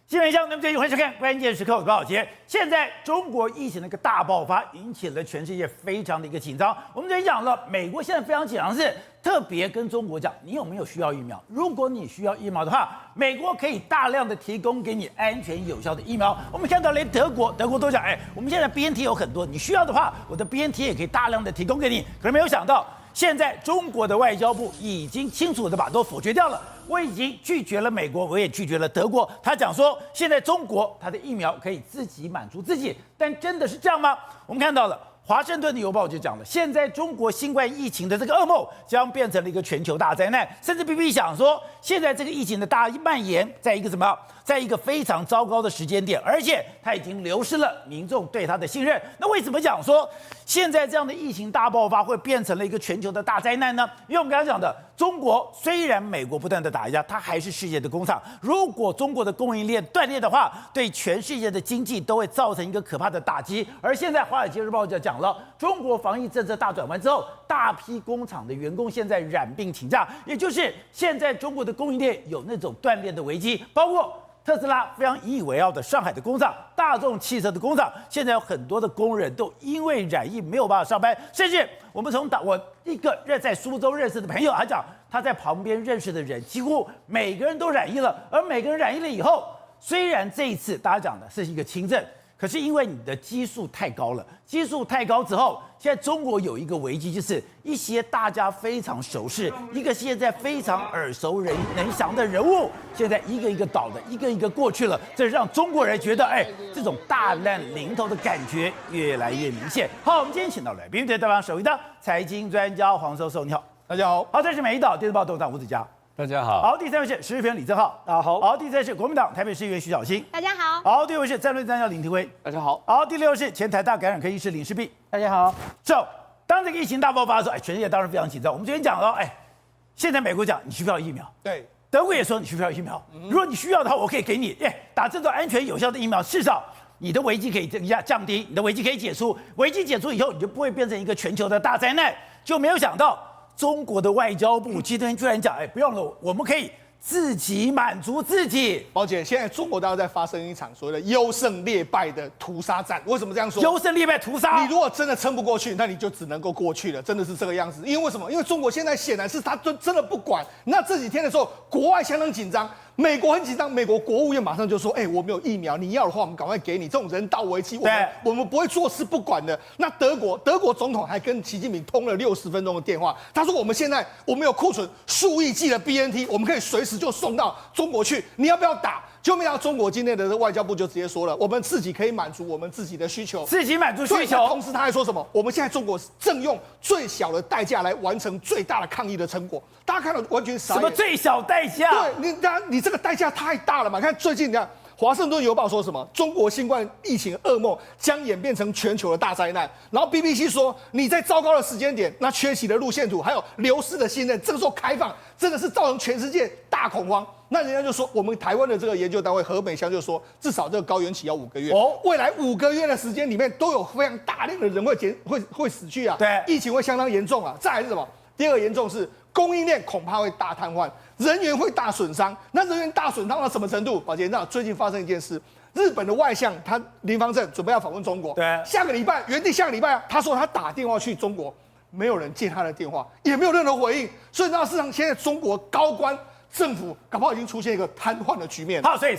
新闻相，那么这一欢迎收看关键时刻，我是高晓杰。现在中国疫情的一个大爆发，引起了全世界非常的一个紧张。我们昨天讲了，美国现在非常紧张的是，特别跟中国讲，你有没有需要疫苗？如果你需要疫苗的话，美国可以大量的提供给你安全有效的疫苗。我们看到连德国都讲，我们现在 BNT 有很多，你需要的话，我的 BNT 也可以大量的提供给你。可是没有想到，现在中国的外交部已经清楚的把都否决掉了。我已经拒绝了美国，我也拒绝了德国。他讲说，现在中国它的疫苗可以自己满足自己，但真的是这样吗？我们看到了，华盛顿的邮报就讲了，现在中国新冠疫情的这个噩梦将变成了一个全球大灾难，甚至 BBC 想说，现在这个疫情的大蔓延，在一个什么？在一个非常糟糕的时间点，而且它已经流失了民众对它的信任。那为什么讲说现在这样的疫情大爆发会变成了一个全球的大灾难呢？因为我们刚才讲的，中国虽然美国不断的打压，它还是世界的工厂。如果中国的供应链断裂的话，对全世界的经济都会造成一个可怕的打击。而现在《华尔街日报》就讲了，中国防疫政策大转弯之后，大批工厂的员工现在染病请假，也就是现在中国的供应链有那种断裂的危机，包括特斯拉非常引以为傲的上海的工厂，大众汽车的工厂，现在有很多的工人都因为染疫没有办法上班，甚至我们我一个在苏州认识的朋友，他讲他在旁边认识的人几乎每个人都染疫了，而每个人染疫了以后，虽然这一次大家讲的是一个轻症，可是因为你的基数太高了，基数太高之后，现在中国有一个危机，就是一些大家非常熟识，一个现在非常耳熟能详的人物，现在一个一个倒的，一个一个过去了，这让中国人觉得，这种大难临头的感觉越来越明显。好，我们今天请到来宾，对台湾首位的财经专家黄寿寿，你好，大家好。好，这是美丽岛电视报董事长吴子嘉。大家好。好，第三位是时事评论李正浩，大家好。好，第四位是国民党台北市议员徐小新，大家好。好，第五位是战略专家林廷辉，大家好。好，第六位是前台大感染科医师林世璧，大家好。当这个疫情大爆发的时候，全世界当然非常紧张。我们昨天讲了，现在美国讲你需不需要疫苗？对。德国也说你需不需要疫苗？如果你需要的话，我可以给你，打这种安全有效的疫苗，至少你的危机可以降低，你的危机可以解除，危机解除以后，你就不会变成一个全球的大灾难。就没有想到中国的外交部今天居然讲，不用了，我们可以自己满足自己。宝姐，现在中国大陆在发生一场所谓的优胜劣败的屠杀战。为什么这样说？优胜劣败屠杀。你如果真的撑不过去，那你就只能够过去了，真的是这个样子。因为什么？因为中国现在显然是他真的不管。那这几天的时候，国外相当紧张。美国很紧张，美国国务院马上就说：“我没有疫苗，你要的话，我们赶快给你。”这种人道危机，我们不会坐视不管的。那德国总统还跟习近平通了60分钟的电话，他说：“我们有库存数亿剂的 BNT， 我们可以随时就送到中国去，你要不要打？”就没想到中国今天的外交部就直接说了，我们自己可以满足我们自己的需求，自己满足需求。同时他还说什么？我们现在中国正用最小的代价来完成最大的抗疫的成果。大家看到完全傻眼。什么最小代价？对你这个代价太大了嘛！看最近你看。华盛顿邮报说什么？中国新冠疫情噩梦将演变成全球的大灾难。然后 BBC 说，你在糟糕的时间点，那缺席的路线图，还有流失的信任，这个时候开放，真的是造成全世界大恐慌。那人家就说，我们台湾的这个研究单位河北乡就说，至少这个高原期要5个月。未来5个月的时间里面，都有非常大量的人会死去啊。对，疫情会相当严重啊。再来是什么？第二个严重是供应链恐怕会大瘫痪，人员会大损伤。那人员大损伤到什么程度？宝杰，那最近发生一件事，日本的外相他林芳正准备要访问中国，对，原定下个礼拜，他说他打电话去中国，没有人接他的电话，也没有任何回应。所以，事实上现在中国高官政府搞不好已经出现一个瘫痪的局面。好，所以也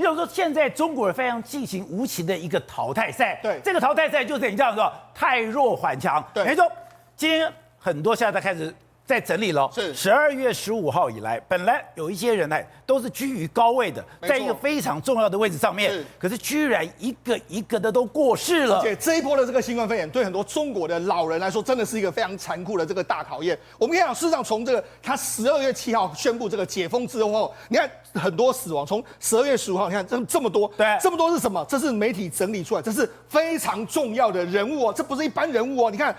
就是说，现在中国人非常进行无情的一个淘汰赛。对，这个淘汰赛就是你这样说，太弱缓强。对，没错。今天很多现在开始在整理了。是12月15号以来，本来有一些人都是居于高位的，在一个非常重要的位置上面，可是居然一个一个的都过世了。而且这一波的这个新冠肺炎，对很多中国的老人来说，真的是一个非常残酷的这个大考验。我们可以讲，事实上从他12月7号宣布这个解封之后，你看很多死亡，从12月15号，你看这么多，对，这么多是什么？这是媒体整理出来，这是非常重要的人物哦，这不是一般人物哦。你看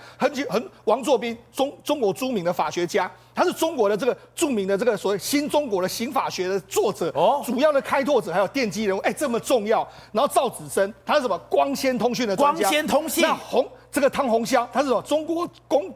王作斌，中国著名的法学学家，他是中国的这个著名的这个所谓新中国的刑法学的作者，主要的开拓者，还有奠基人物，这么重要。然后赵子升，他是什么光纤通讯的专家，光纤通信。那这个汤洪霄，他是什么中国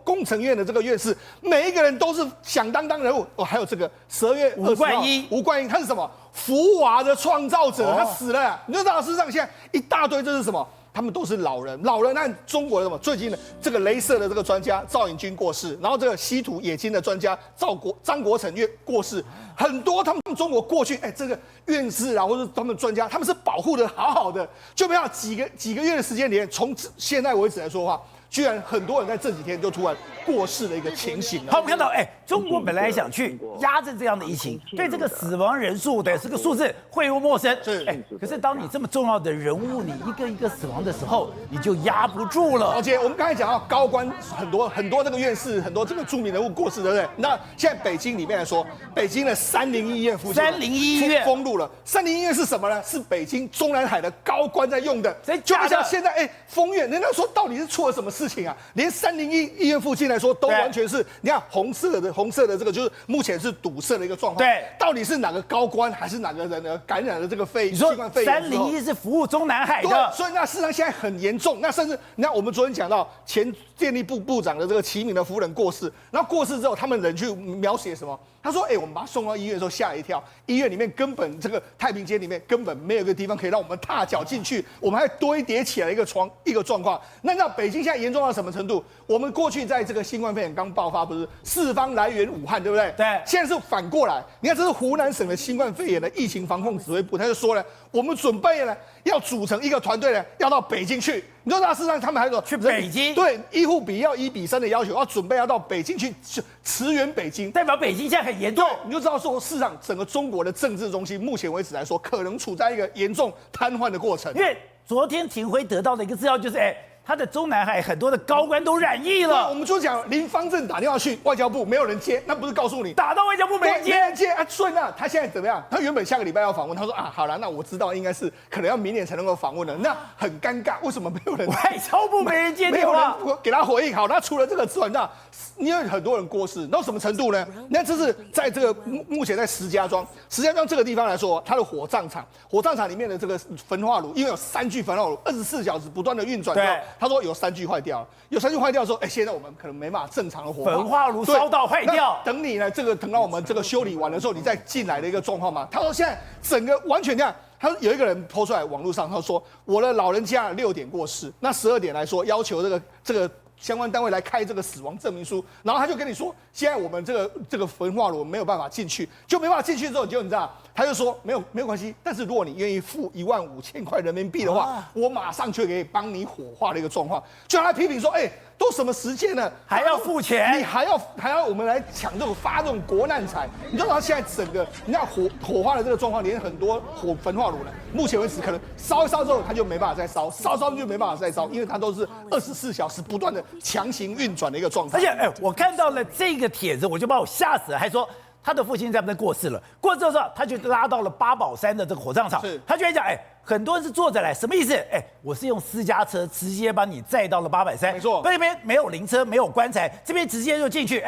工程院的这个院士，每一个人都是响当当人物。还有这个12月20号，吴冠英，他是什么福娃的创造者，他死了。你就知道，事实上现在一大堆，这是什么？他们都是老人，按中国的什么最近的这个雷射的这个专家赵颖君过世，然后这个稀土冶金的专家张国成过世，很多他们中国过去这个院士啊，或者他们专家，他们是保护的好好的，就没有几个月的时间里面，从现在为止来说的话，居然很多人在这几天就突然过世的一个情形了。好，我们看到，中国本来想去压制这样的疫情，对这个死亡人数的这个数字讳莫陌生。可是当你这么重要的人物，你一个一个死亡的时候，你就压不住了。而且我们刚才讲到高官很多这个院士，很多这个著名人物过世，对不对？那现在北京里面来说，北京的301医院附近，301医院封路了。301医院是什么呢？是北京中南海的高官在用的。就像现在封院，人家说到底是出了什么事情啊？连301医院附近来说都完全是，你看红色的这个就是目前是堵塞的一个状况。对，到底是哪个高官还是哪个人呢感染了这个新冠肺炎？301是服务中南海的，对，所以那事实上现在很严重。那甚至你看，我们昨天讲到前电力部部长的这个齐敏的夫人过世，然后过世之后，他们人去描写什么？他说：“我们把他送到医院的时候吓一跳，医院里面根本这个太平间里面根本没有一个地方可以让我们踏脚进去，我们还堆叠起来一个状况。那北京现在严重到什么程度？我们过去在这个新冠肺炎刚爆发，不是四方来源武汉，对不对？对。现在是反过来，你看这是湖南省的新冠肺炎的疫情防控指挥部，他就说了，我们准备呢要组成一个团队呢，要到北京去。你知道事实上他们还说去北京，对，医护比要1:3的要求，要准备要到北京去驰援北京，代表北京现在很严重。你就知道说，事实上整个中国的政治中心，目前为止来说，可能处在一个严重瘫痪的过程。因为昨天廷辉得到的一个资料就是，他的中南海很多的高官都染疫了。我们就讲林芳正打电话去外交部，没有人接，那不是告诉你打到外交部没人接啊？所以呢，他现在怎么样？他原本下个礼拜要访问，他说好了，那我知道应该是可能要明年才能够访问了，那很尴尬，为什么没有人？外交部没人接电话，没有人给他回应。好，那除了这个之外，那因为很多人过世，到什么程度呢？那这是在这个目前在石家庄这个地方来说，它的火葬场里面的这个焚化炉，因为有3具焚化炉，24小时不断的运转。对，他说有3具坏掉了，有3具坏掉的时候，现在我们可能没办法正常的火化。焚化炉烧到坏掉，等你呢，等到我们这个修理完的时候，你再进来的一个状况嘛。他说现在整个完全这样。他说有一个人抛出来网络上，他说我的老人家6点过世，那12点来说要求这个相关单位来开这个死亡证明书，然后他就跟你说，现在我们这个焚化炉没有办法进去，就没办法进去之后，你知道，他就说没有关系，但是如果你愿意付15000块人民币的话，我马上就可以帮你火化的一个状况。就他批评说，都什么时间了，还要付钱，你还要我们来抢发这种国难财。你知道他现在整个你看火化的这个状况，连很多焚化炉呢，目前为止可能烧一烧之后，它就没办法再烧，烧就没办法再烧，因为它都是24小时不断的强行运转的一个状态。而且我看到了这个帖子，我就把我吓死了，还说他的父亲在不在过世了？过世之后，他就拉到了八宝山的这个火葬场，他居然讲，很多人是坐着来，什么意思？我是用私家车直接把你载到了八宝山，没错，那边没有灵车，没有棺材，这边直接就进去，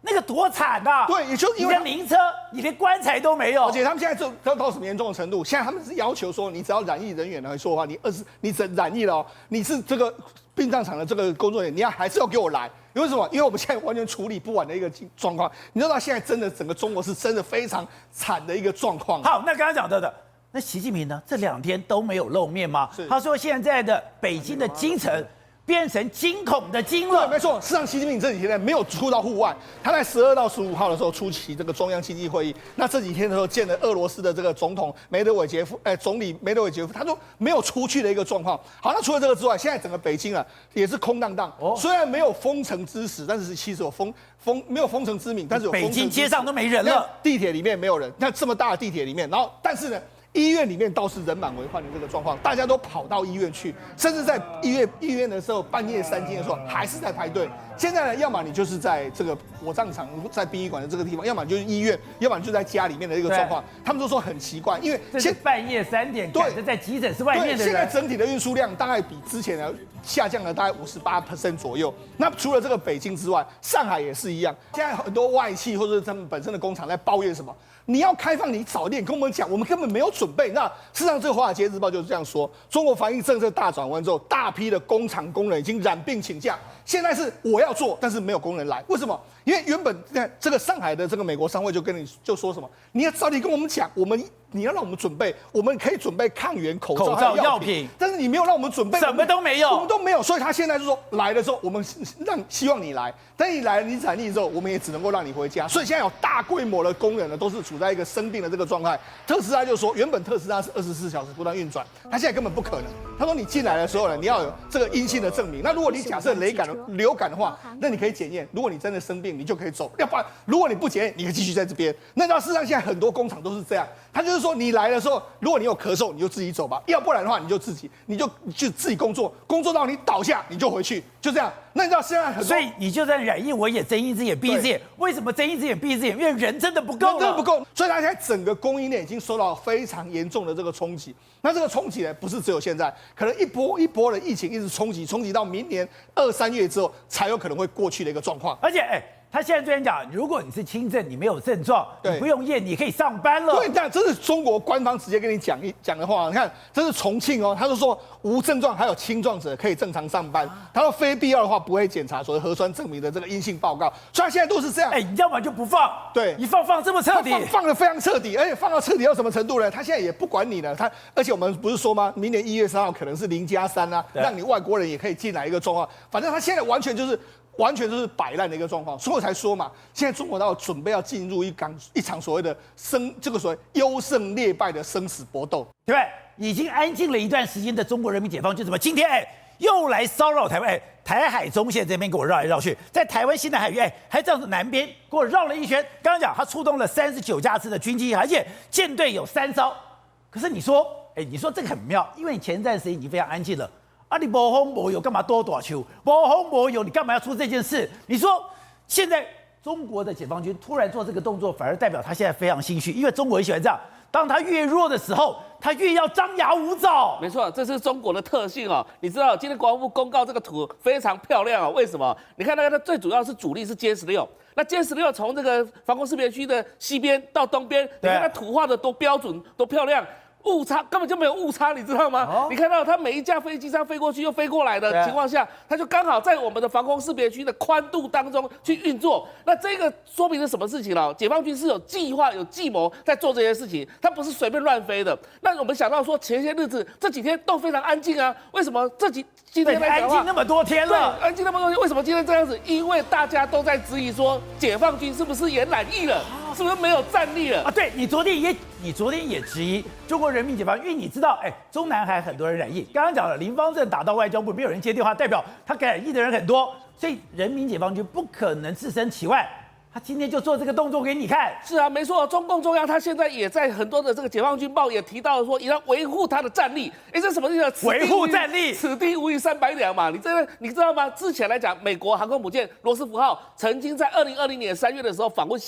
那个多惨呐！对，也就因为你的灵车，你连棺材都没有。而且他们现在到什么严重的程度？现在他们是要求说，你只要染疫人员来说的话，你染疫了，你是这个殡葬场的这个工作人员，你还是要给我来。因为什么？因为我们现在完全处理不完的一个状况。你知道现在真的整个中国是真的非常惨的一个状况。好，那刚刚讲到的，那习近平呢？这2天都没有露面吗？他说现在的北京的京城变成惊恐的惊了。对，没错。事实上，习近平这几天呢没有出到户外，他在12到15号的时候出席这个中央经济会议。那这几天的时候见了俄罗斯的这个总理梅德韦杰夫，他说没有出去的一个状况。好，那除了这个之外，现在整个北京啊也是空荡荡。虽然没有封城之实，但是其实有没有封城之名，但是有北京街上都没人了，地铁里面没有人。那这么大的地铁里面，然后但是呢，医院里面倒是人满为患的这个状况，大家都跑到医院去，甚至在医院的时候，半夜3更的时候还是在排队。现在呢，要么你就是在这个火葬场，在殡仪馆的这个地方，要么就是医院，要么就在家里面的一个状况。他们都说很奇怪，因为这是半夜3点赶着在急诊室外面的人，现在整体的运输量大概比之前呢下降了大概58% 左右。那除了这个北京之外，上海也是一样。现在很多外企或者他们本身的工厂在抱怨什么？你要开放，你早点跟我们讲，我们根本没有准备。那事实上，这个《华尔街日报》就是这样说：中国防疫政策大转弯之后，大批的工厂工人已经染病请假。现在是我要做，但是没有工人来，为什么？因为原本这个上海的这个美国商会就说什么，你要早点跟我们讲，你要让我们准备，我们可以准备抗原口罩、药品，但是你没有让我们准备，什么都没有，我们都没有。所以他现在就说来的时候，我们希望你来，但你来了，你染疫之后，我们也只能够让你回家。所以现在有大规模的工人呢，都是处在一个生病的这个状态。特斯拉就说，原本特斯拉是24小时不断运转，他现在根本不可能。他说你进来的时候呢，你要有这个阴性的证明。那如果你假设流感的话，那你可以检验。如果你真的生病，你就可以走；要不然，如果你不检验，你可以继续在这边。那到事实上，现在很多工厂都是这样。他就是说，你来的时候，如果你有咳嗽，你就自己走吧；要不然的话，你就自己工作，工作到你倒下，你就回去，就这样。那你知道现在很多，所以你就算染疫，我也睁一只眼闭一只眼。为什么睁一只眼闭一只眼？因为人真的不够了，真的不够。所以它现在整个供应链已经受到非常严重的这个冲击。那这个冲击呢，不是只有现在，可能一波一波的疫情一直冲击到明年2、3月之后，才有可能会过去的一个状况。而且，他现在虽然讲，如果你是轻症，你没有症状，你不用验，你可以上班了。对，但这是中国官方直接跟你讲的话。你看，这是重庆哦，他就说无症状还有轻状者可以正常上班。他说非必要的话不会检查所谓核酸证明的这个阴性报告。所以他现在都是这样。你要么就不放，对，你放这么彻底，放得非常彻底，而且放到彻底到什么程度呢？他现在也不管你了。而且我们不是说吗？明年1月3号可能是0+3啊，让你外国人也可以进来一个状况。反正他现在完全就是摆烂的一个状况，所以我才说嘛，现在中国大陆准备要进入一场所谓的这个所谓优胜劣败的生死搏斗，对不对？已经安静了一段时间的中国人民解放军，怎么今天又来骚扰台湾？台海中线这边给我绕来绕去，在台湾西南海域还这样子南边给我绕了一圈。刚刚讲他出动了39架次的军机，而且舰队有3艘。可是你说这个很妙，因为你前段时间已经非常安静了。你没风没有干嘛多打球？没风没有，你干嘛要出这件事？你说现在中国的解放军突然做这个动作，反而代表他现在非常心虚，因为中国很喜欢这样，当他越弱的时候，他越要张牙舞爪。没错，这是中国的特性哦。你知道今天国防部公告这个图非常漂亮哦，为什么？你看那个最主要是主力是歼16，那歼16从这个防空识别区的西边到东边，你看它图画的多标准，多漂亮。误差根本就没有误差，你知道吗？你看到它每一架飞机上飞过去又飞过来的情况下，它就刚好在我们的防空识别区的宽度当中去运作。那这个说明了什么事情呢？解放军是有计划、有计谋在做这些事情，它不是随便乱飞的。那我们想到说，前些日子这几天都非常安静啊，为什么今天来讲安静那么多天了？对，安静那么多天，为什么今天这样子？因为大家都在质疑说，解放军是不是也染疫了？是不是没有战力了？对，你昨天也质疑中国人民解放军，因为你知道，中南海很多人染疫。刚刚讲了，林芳正打到外交部，没有人接电话，代表他感染疫的人很多，所以人民解放军不可能置身其外。他今天就做这个动作给你看。是啊，没错，中共中央他现在也在很多的这个解放军报也提到说，也要维护他的战力。这什么意思？维护战力，此地无银300两嘛。你知道吗？之前来讲，美国航空母舰罗斯福号曾经在2020年3月的时候访问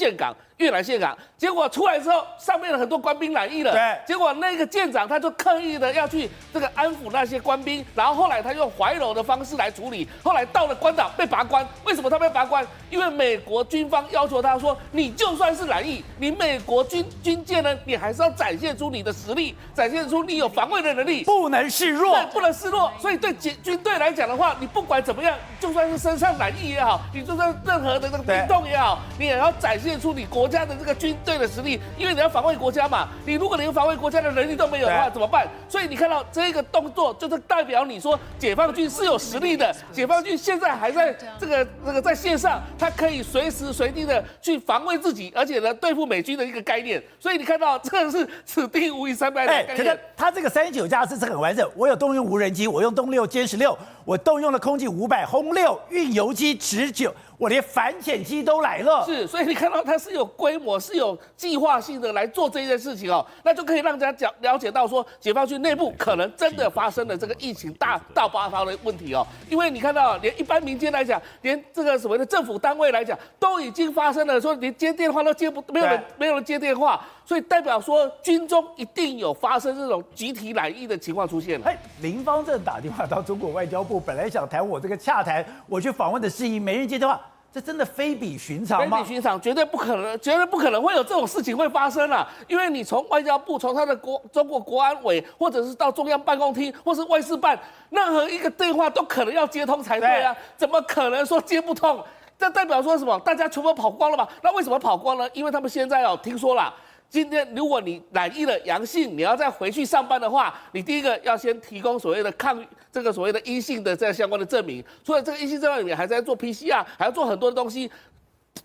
越南岘港，结果出来之后，上面的很多官兵染疫了。对，结果那个舰长他就刻意的要去这个安抚那些官兵，然后后来他用怀柔的方式来处理。后来到了关岛被拔关，为什么他被拔关？因为美国军方要求他说，你就算是染疫，你美国军舰呢，你还是要展现出你的实力，展现出你有防卫的能力，不能示弱，对，不能示弱。所以对军队来讲的话，你不管怎么样，就算是身上染疫也好，你就算任何的这个病痛也好，你也要展现出你国家的这个军队的实力，因为你要防卫国家嘛。你如果连防卫国家的能力都没有的话，怎么办？所以你看到这个动作，就是代表你说解放军是有实力的，解放军现在还在这个在线上，他可以随时随地的去防卫自己，而且呢对付美军的一个概念。所以你看到这个是此地无银300两。可是他这个39架次是很完整，我有动用无人机，我用东6歼16，我动用了空警500、轰6、运油机、直9，我连反潜机都来了。是，所以你看到它是有规模、是有计划性的来做这件事情哦，那就可以让大家了解到说，解放军内部可能真的发生了这个疫情大爆发的问题哦。因为你看到，连一般民间来讲，连这个所谓的政府单位来讲，都已经发生了，说连接电话都接不，没有人接电话，所以代表说军中一定有发生这种集体染疫的情况出现了。林芳正打电话到中国外交部，本来想谈我这个洽谈，我去访问的事宜，没人接电话。这真的非比寻常吗？非比寻常，绝对不可能，绝对不可能会有这种事情会发生啊！因为你从外交部、从他的中国国安委，或者是到中央办公厅，或是外事办，任何一个电话都可能要接通才对啊！怎么可能说接不通？这代表说什么？大家全部跑光了嘛？那为什么跑光呢？因为他们现在听说了。今天如果你染疫了阳性，你要再回去上班的话，你第一个要先提供所谓的这个所谓的阴性的这相关的证明。除了这个阴性证明里面，还在做 PCR， 还要做很多的东西。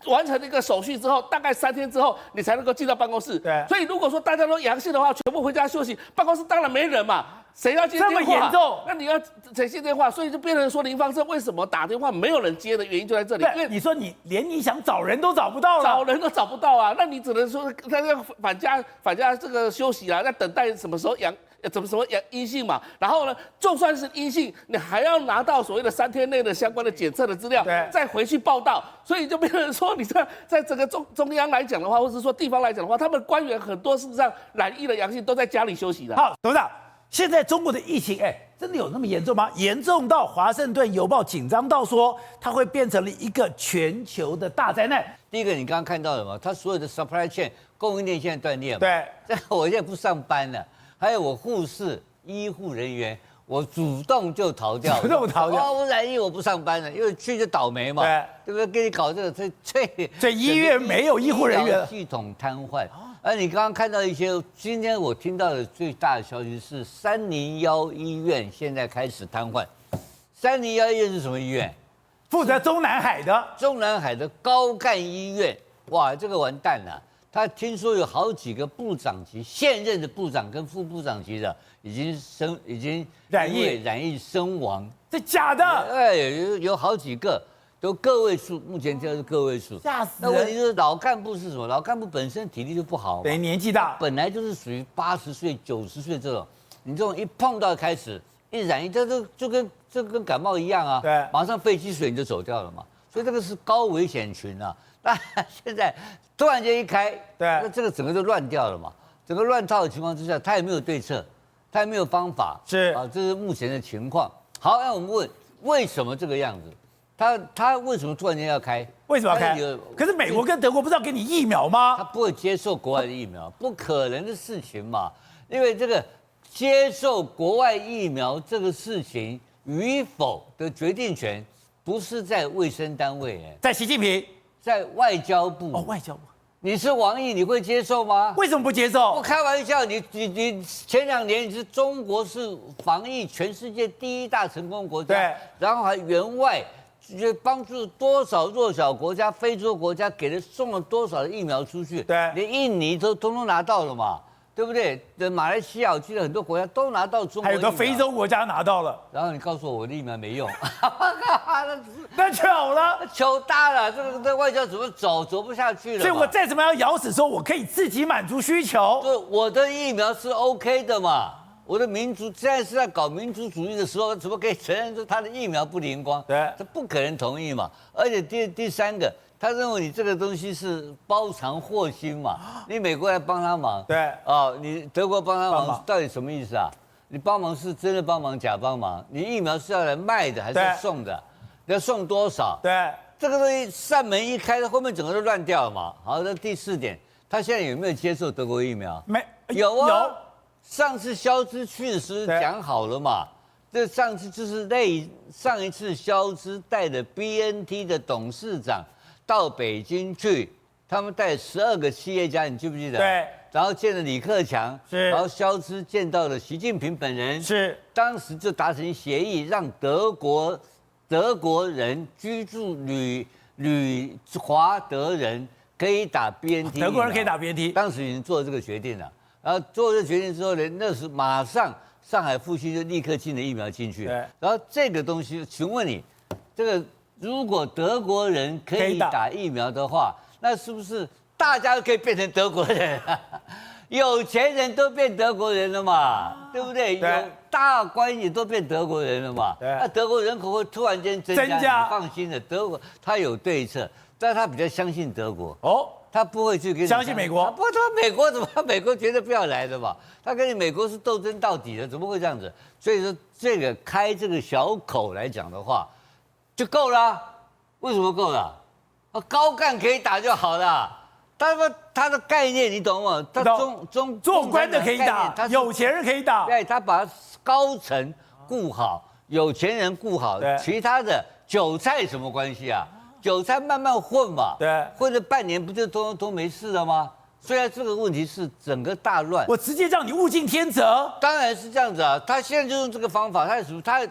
完成一个手续之后，大概3天之后，你才能够进到办公室。对，所以如果说大家都阳性的话，全部回家休息，办公室当然没人嘛。谁要接电话？这么严重？那你要谁接电话？所以就变成说林芳正为什么打电话没有人接的原因就在这里。因为你说你连你想找人都找不到了，找人都找不到啊，那你只能说他要返家这个休息啊，在等待什么时候什么阴性嘛。然后呢，就算是阴性，你还要拿到所谓的3天内的相关的检测的资料，再回去报到。所以就变成说，你在整个中央来讲的话，或者是说地方来讲的话，他们官员很多事实上染疫的阳性都在家里休息的。好，董事长。现在中国的疫情，真的有那么严重吗？严重到《华盛顿邮报》紧张到说，它会变成了一个全球的大灾难。第一个，你刚刚看到了吗？它所有的 supply chain 供应链现在断裂嘛？对，我现在不上班了，还有我护士、医护人员，我主动就逃掉了。主动逃掉。我染疫我不上班了，因为去就倒霉嘛。对不对？给你搞这个，所以医院没有医护人员，系统瘫痪。而你刚刚看到一些，今天我听到的最大的消息是301医院现在开始瘫痪。301医院是什么医院？负责中南海的。中南海的高干医院，哇，这个完蛋了。他听说有好几个部长级、现任的部长跟副部长级的已经染疫身亡。这假的？有好几个。都个位数，目前听到是个位数，吓死人。那问题是老干部是什么？老干部本身体力就不好嘛，对，年纪大，本来就是属于80岁、90岁这种，你这种一碰到开始一染疫，就跟感冒一样啊，对，马上肺积水你就走掉了嘛，所以这个是高危险群啊。那现在突然间一开，对，那这个整个就乱掉了嘛，整个乱套的情况之下，他也没有对策，他也没有方法，是啊，这是目前的情况。好，那我们问，为什么这个样子？他为什么突然间要开？为什么要开？可是美国跟德国不是要给你疫苗吗？他不会接受国外的疫苗，不可能的事情嘛。因为这个接受国外疫苗这个事情与否的决定权，不是在卫生单位，在习近平，在外交部。哦，外交部。你是王毅，你会接受吗？为什么不接受？不开玩笑，你前2年你是中国是防疫全世界第1大成功国家，对，然后还援外。就帮助多少弱小国家、非洲国家送了多少的疫苗出去？对，连印尼都通通拿到了嘛，对不对？马来西亚，我记得很多国家都拿到中国疫苗，还有个非洲国家拿到了。然后你告诉我的疫苗没用，那糗了，糗大了，这外交怎么走不下去了？所以我再怎么样咬死说，我可以自己满足需求。对，我的疫苗是 OK 的嘛。我的民族现在是在搞民族主义的时候，怎么可以承认说他的疫苗不灵光？对，他不可能同意嘛。而且第3个，他认为你这个东西是包藏祸心嘛，你美国来帮他忙，对，你德国帮他忙，到底什么意思啊？你帮忙是真的帮忙，假帮忙？你疫苗是要来卖的还是要送的？你要送多少？对，这个东西扇门一开，后面整个都乱掉了嘛。好，那第4点，他现在有没有接受德国疫苗？有啊，有。上次肖兹去的时候讲好了嘛，这上次就是上一次肖兹带着 BNT 的董事长到北京去，他们带12个企业家，你记不记得？对。然后见了李克强，是。然后肖兹见到了习近平本人，是。当时就达成协议，让德国人居住旅华德人可以打 BNT， 德国人可以打 BNT， 当时已经做了这个决定了。然后做这决定之后呢，那时马上上海复兴就立刻进了疫苗进去。对。然后这个东西，请问你，这个如果德国人可以打疫苗的话，那是不是大家都可以变成德国人？有钱人都变德国人了嘛，对不对？有大官也都变德国人了嘛。那德国人口会突然间增加，你放心的，德国他有对策，但他比较相信德国。哦，他不会去跟你相信美国。不，他美国怎么？美国绝对不要来的嘛。他跟你美国是斗争到底的，怎么会这样子？所以说这个开这个小口来讲的话，就够了。为什么够了？高干可以打就好了。他的概念你懂吗？他做官的可以打，有钱人可以打。对，他把高层顾好，有钱人顾好，其他的韭菜什么关系啊？韭菜慢慢混嘛，对，混了半年不就都没事了吗？虽然这个问题是整个大乱，我直接让你物尽天择。当然是这样子啊，他现在就用这个方法，他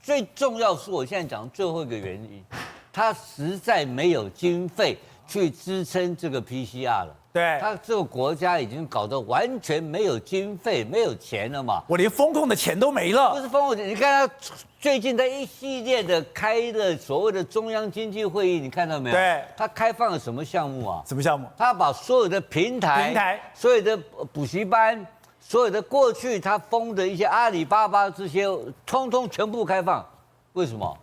最重要是我现在讲最后一个原因，他实在没有经费去支撑这个 PCR 了，对，他这个国家已经搞得完全没有经费、没有钱了嘛。我连风控的钱都没了。不是风控，你看他最近的一系列的开的所谓的中央经济会议，你看到没有？对，他开放了什么项目啊？什么项目？他把所有的平台、所有的补习班、所有的过去他封的一些阿里巴巴这些，通通全部开放。为什么？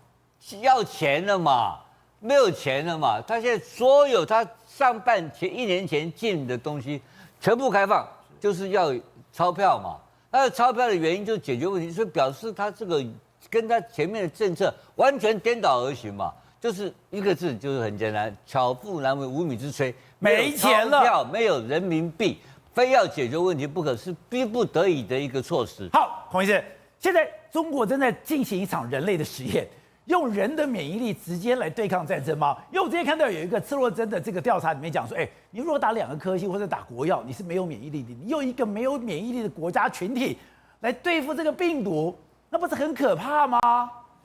要钱了嘛。没有钱了嘛？他现在所有他1年前进的东西，全部开放，就是要钞票嘛。那钞票的原因就是解决问题，所以表示他这个跟他前面的政策完全颠倒而行嘛。就是一个字，就是很简单，巧妇难为无米之炊。没钱了，没有人民币，非要解决问题不可，是逼不得已的一个措施。好，洪医师，现在中国正在进行一场人类的实验。用人的免疫力直接来对抗战争吗？因为我之前看到有一个刺若针的这个调查里面讲说，你如果打2个科兴或者打国药，你是没有免疫力的。你用一个没有免疫力的国家群体来对付这个病毒，那不是很可怕吗？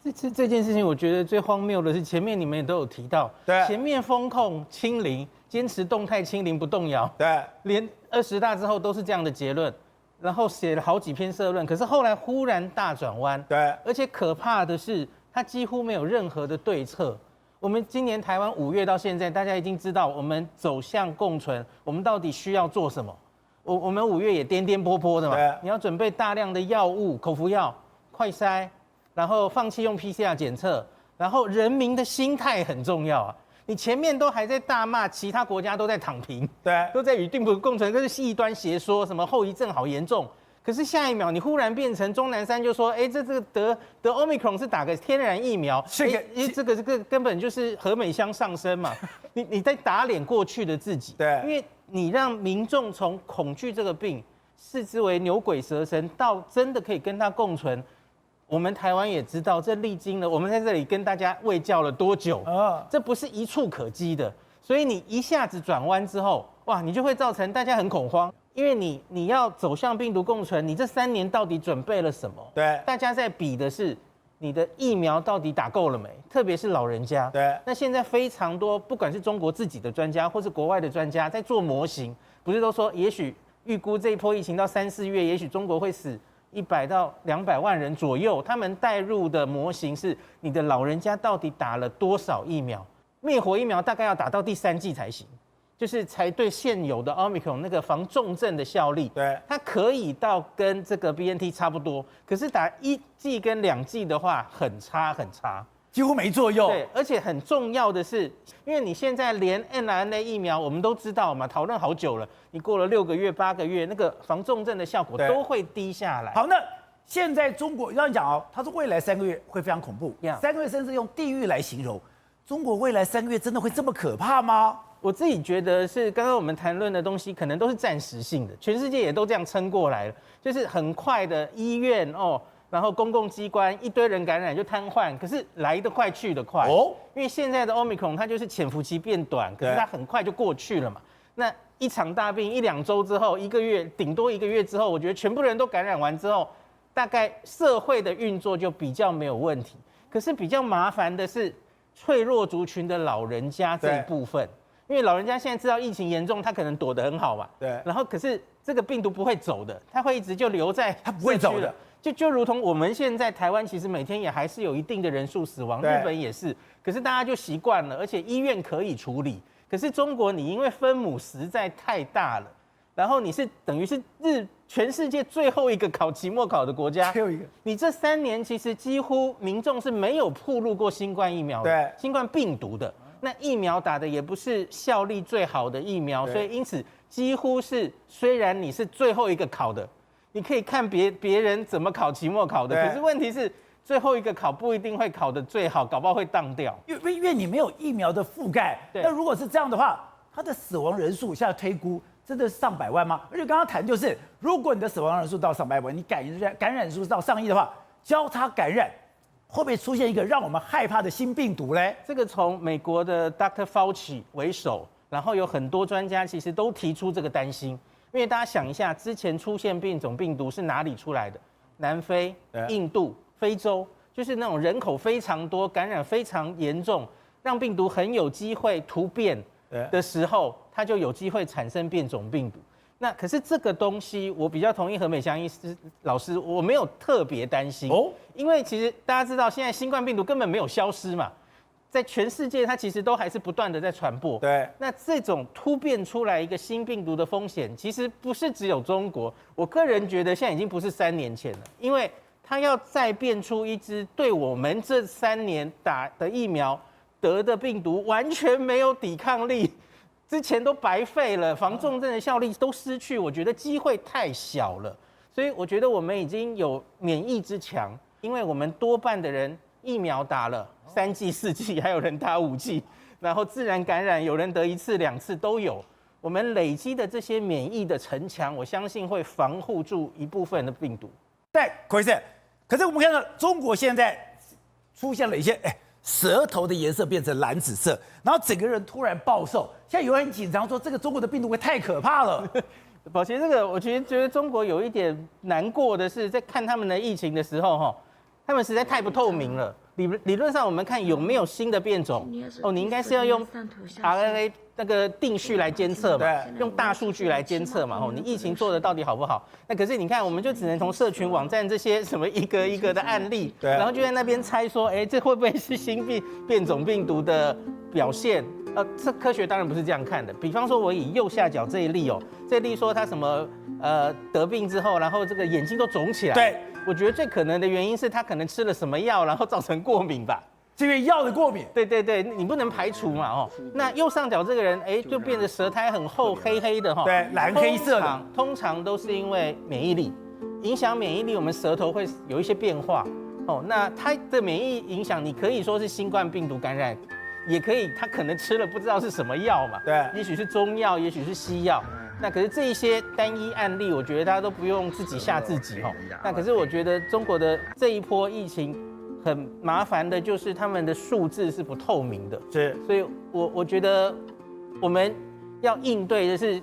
这件事情，我觉得最荒谬的是前面你们也都有提到，对，前面风控清零，坚持动态清零不动摇，对，连20大之后都是这样的结论，然后写了好几篇社论，可是后来忽然大转弯，对，而且可怕的是。他几乎没有任何的对策。我们今年台湾5月到现在，大家已经知道我们走向共存，我们到底需要做什么？我们5月也颠颠簸簸的嘛，你要准备大量的药物、口服药、快筛，然后放弃用 PCR 检测，然后人民的心态很重要啊。你前面都还在大骂其他国家都在躺平，对，都在与病毒共存，这是异端邪说，什么后遗症好严重。可是下一秒，你忽然变成钟南山就说：“这个得 Omicron 是打个天然疫苗，这个根本就是核美香上升嘛！你在打脸过去的自己，对，因为你让民众从恐惧这个病视之为牛鬼蛇神，到真的可以跟它共存。我们台湾也知道，这历经了我们在这里跟大家卫教了多久啊？这不是一触可及的，所以你一下子转弯之后，哇，你就会造成大家很恐慌。”因为你要走向病毒共存，你这3年到底准备了什么？对，大家在比的是你的疫苗到底打够了没，特别是老人家。对，那现在非常多，不管是中国自己的专家，或是国外的专家，在做模型，不是都说，也许预估这一波疫情到3、4月，也许中国会死100到200万人左右。他们带入的模型是你的老人家到底打了多少疫苗？灭活疫苗大概要打到第3剂才行。就是才对现有的 Omicron 那个防重症的效力，对，它可以到跟这个 BNT 差不多，可是打1剂跟2剂的话很差，几乎没作用。对，而且很重要的是，因为你现在连 mRNA 疫苗我们都知道嘛，讨论好久了，你过了6个月、8个月，那个防重症的效果都会低下来。好，那现在中国要讲哦，他说未来3个月会非常恐怖，3个月甚至用地狱来形容。中国未来3个月真的会这么可怕吗？我自己觉得是刚刚我们谈论的东西，可能都是暂时性的，全世界也都这样撑过来了，就是很快的医院然后公共机关一堆人感染就瘫痪，可是来得快去得快哦，因为现在的 Omicron 它就是潜伏期变短，可是它很快就过去了嘛。那一场大病1、2周之后，1个月顶多1个月之后，我觉得全部人都感染完之后，大概社会的运作就比较没有问题。可是比较麻烦的是脆弱族群的老人家这一部分。因为老人家现在知道疫情严重，他可能躲得很好嘛。对。然后可是这个病毒不会走的，它会一直就留在，它不会走的。就如同我们现在台湾其实每天也还是有一定的人数死亡，日本也是，可是大家就习惯了，而且医院可以处理。可是中国你因为分母实在太大了，然后你是等于是全世界最后一个考期末考的国家，最后一个，你这3年其实几乎民众是没有暴露过新冠疫苗的，对，新冠病毒的。那疫苗打的也不是效力最好的疫苗，所以因此几乎是虽然你是最后一个考的，你可以看别人怎么考期末考的，可是问题是最后一个考不一定会考得最好，搞不好会当掉，因为你没有疫苗的覆盖。那如果是这样的话，它的死亡人数现在推估真的是上百万吗？而且刚刚谈就是，如果你的死亡人数到上百万，你感染人数到上亿的话，交叉感染。会不会出现一个让我们害怕的新病毒嘞？这个从美国的 Dr. Fauci 为首，然后有很多专家其实都提出这个担心，因为大家想一下，之前出现变种病毒是哪里出来的？南非、印度、非洲，就是那种人口非常多、感染非常严重，让病毒很有机会突变的时候，它就有机会产生变种病毒。那可是这个东西，我比较同意何美香医师老师，我没有特别担心哦，因为其实大家知道，现在新冠病毒根本没有消失嘛，在全世界它其实都还是不断的在传播。对，那这种突变出来一个新病毒的风险，其实不是只有中国，我个人觉得现在已经不是3年前了，因为它要再变出一支对我们这3年打的疫苗得的病毒完全没有抵抗力。之前都白费了，防重症的效力都失去，我觉得机会太小了，所以我觉得我们已经有免疫之强，因为我们多半的人疫苗打了3剂、4剂，还有人打5剂，然后自然感染有人得1次、2次都有，我们累积的这些免疫的城墙，我相信会防护住一部分的病毒。对，可是我们看到中国现在出现了一些舌头的颜色变成蓝紫色，然后整个人突然暴瘦。现在有人很紧张，说这个中国的病毒会太可怕了。宝杰，这个我觉得中国有一点难过的是，在看他们的疫情的时候，他们实在太不透明了。理论上，我们看有没有新的变种，你应该是要用 RNA 那个定序来监测嘛，用大数据来监测嘛，你疫情做的到底好不好？那可是你看，我们就只能从社群网站这些什么一个一个的案例，然后就在那边猜说，这会不会是新变种病毒的表现？这科学当然不是这样看的。比方说，我以右下角这一例这一例说他什么得病之后，然后这个眼睛都肿起来。对，我觉得最可能的原因是他可能吃了什么药，然后造成过敏吧。这个药的过敏。对，你不能排除嘛那右上角这个人就变得舌苔很厚，黑黑的对，蓝黑色的。通常都是因为免疫力影响免疫力，我们舌头会有一些变化那它的免疫影响，你可以说是新冠病毒感染。也可以，他可能吃了不知道是什么药嘛，对，也许是中药，也许是西药。那可是这一些单一案例，我觉得大家都不用自己吓自己那可是我觉得中国的这一波疫情很麻烦的，就是他们的数字是不透明的，是，所以我觉得我们要应对的是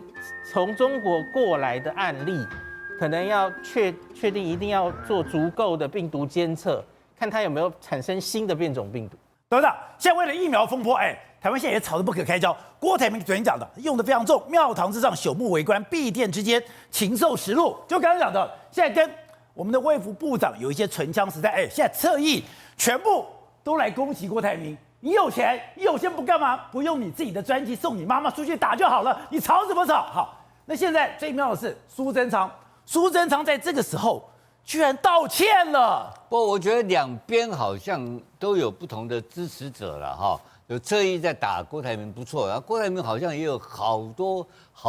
从中国过来的案例，可能要确定一定要做足够的病毒监测，看它有没有产生新的变种病毒。董事长，现在为了疫苗风波，台湾现在也吵得不可开交。郭台铭昨天讲的，用的非常重，庙堂之上朽木为官，敝殿之间禽兽食禄。就刚才讲的，现在跟我们的卫福部长有一些唇枪舌战，现在侧翼全部都来攻击郭台铭。你有钱，你有钱不干嘛？不用你自己的专辑送你妈妈出去打就好了，你吵什么吵？好，那现在最妙的是苏贞昌在这个时候居然道歉了。不，我觉得两边好像都有不同的支持者了有侧翼在打郭台铭不错，然后郭台铭好像也有好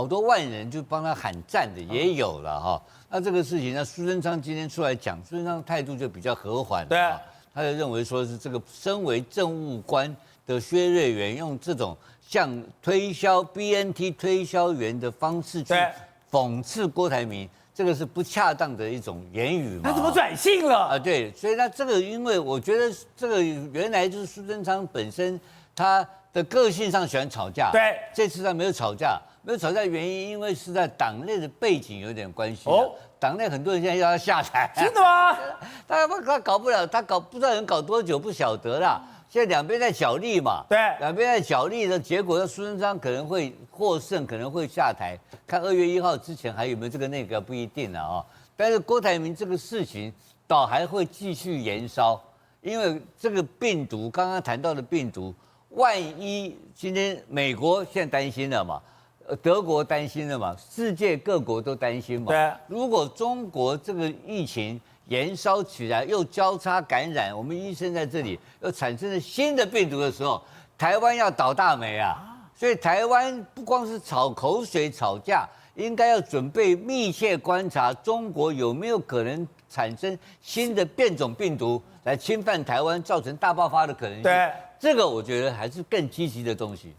多万人就帮他喊赞的也有了那这个事情，那苏贞昌今天出来讲，苏贞昌态度就比较和缓，对他就认为说是这个身为政务官的薛瑞元用这种像推销 BNT 推销员的方式去讽刺郭台铭。这个是不恰当的一种言语嘛？他怎么转性了？对，所以那这个，因为我觉得这个原来就是苏贞昌本身他的个性上喜欢吵架，对，这次他没有吵架，原因因为是在党内的背景有点关系党内很多人现在要他下台，真的吗？他搞不了，不知道能搞多久不晓得啦。现在两边在角力嘛，对，两边在角力的结果，苏贞昌可能会获胜，可能会下台。看2月1号之前还有没有这个内阁不一定了但是郭台铭这个事情倒还会继续延烧，因为这个病毒刚刚谈到的病毒，万一今天美国现在担心了嘛，德国担心了嘛，世界各国都担心嘛。对，如果中国这个疫情延烧起来，又交叉感染，我们医生在这里又产生了新的病毒的时候，台湾要倒大霉啊！所以台湾不光是吵口水、吵架，应该要准备密切观察中国有没有可能产生新的变种病毒来侵犯台湾，造成大爆发的可能性。对，这个我觉得还是更积极的东西。